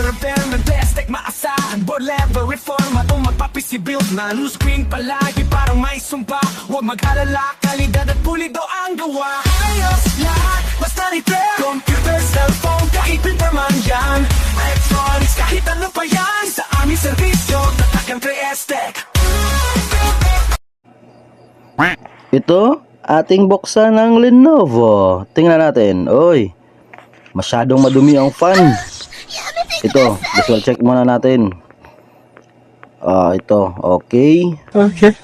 repair, may best tech maasahan. Board level reform at magpapisibuild na new screen palagi parang may sumpa. Huwag mag-alala, kalidad at pulido ang gawa. Ayos lahat, basta repair. Computer, cellphone, kahit printer man yan. Electronics, kahit ano pa yan. Sa aming servisyo, tatagang 3S Tech. Ito, ating buksan ng Lenovo. Tingnan natin. Oy, masyadong madumi ang fan. Ito, visual check muna natin. Ito, okay. Okay.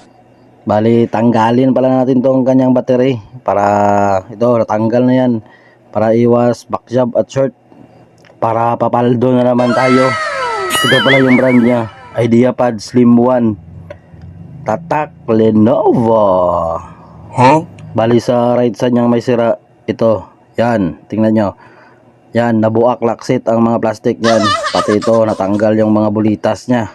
Bali, tanggalin pala natin tong kanyang battery. Para, ito, natanggal na yan. Para iwas backjab at short. Para papaldo na naman tayo. Ito pala yung brand niya. IdeaPad Slim 1. Tatak Lenovo. Huh? Bali sa right side niyang may sira. Ito, yan, tingnan nyo. Yan, nabuak laksit ang mga plastic yan. Pati ito, natanggal yung mga bulitas niya.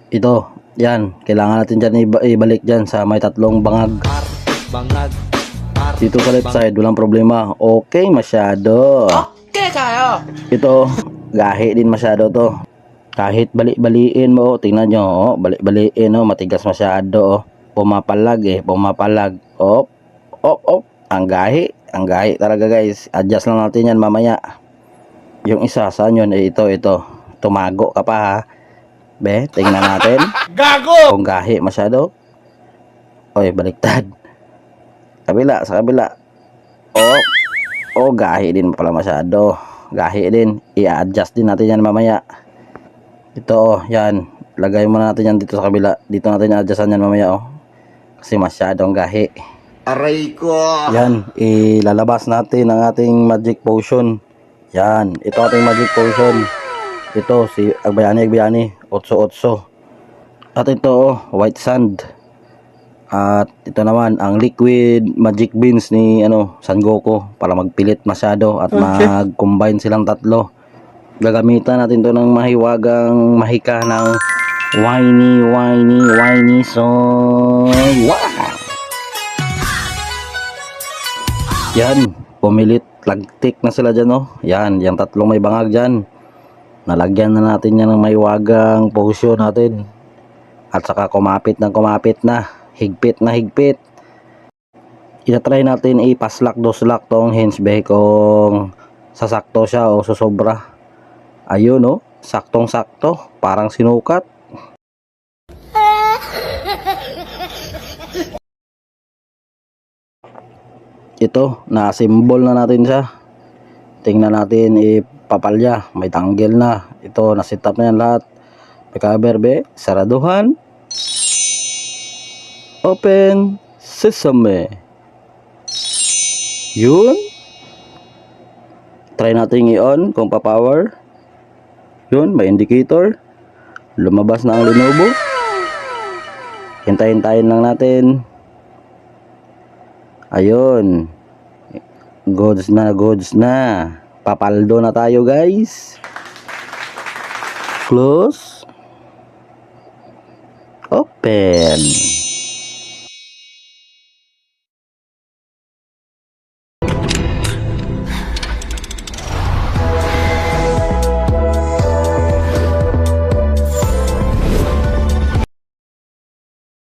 Ito, yan, kailangan natin dyan ibalik dyan sa may tatlong bangag. Dito sa left side, walang problema. Okay, masyado. Okay kayo. Ito, gahi din masyado to. Kahit bali-baliin mo, tingnan nyo, bali-baliin, matigas masyado, pumapalag pumapalag. Op. Ang gahi talaga guys. Adjust lang natin yan mamaya. Yung isa, saan yun? Ito. Tumago ka pa ha. Be, tingnan natin. Gago! Kung gahi masyado. Oy, baliktad. Sa kabila. Gahi din pala masyado. Gahi din. I-adjust din natin yan mamaya. Ito, yan. Lagay muna natin yan dito sa kabila. Dito natin i-adjustan yan mamaya kasi masyadong gahi. Aray ko. Yan, ilalabas natin ang ating magic potion. Yan, ito ating magic potion. Ito, si Agbayani, 8-8. At ito, white sand. At ito naman, ang liquid magic beans ni San Goku. Para magpilit masyado at mag-combine silang tatlo. Gagamitan natin to ng mahiwagang mahika ng whiny soy. Wow! Yan, pumilit, lagtik na sila dyan Yan, yung tatlong may bangag dyan. Nalagyan na natin yan ng mahiwagang potion natin. At saka kumapit na. Higpit na higpit. Itatry natin ipaslak doslak tong hinge bay kung sasakto siya o susobra. Ayun saktong sakto, parang sinukat. Ito, na-symbol na natin siya. Tingnan natin ipapalya, may tanggel na. Ito, na-set up na yan lahat. Pagkaber saraduhan. Open sesame. Yun. Try natin i-on kung pa-power. Yun, may indicator. Lumabas na ang Lenovo. Hintayin lang natin. Ayun. Goods na. Papaldo na tayo guys. Close. Open.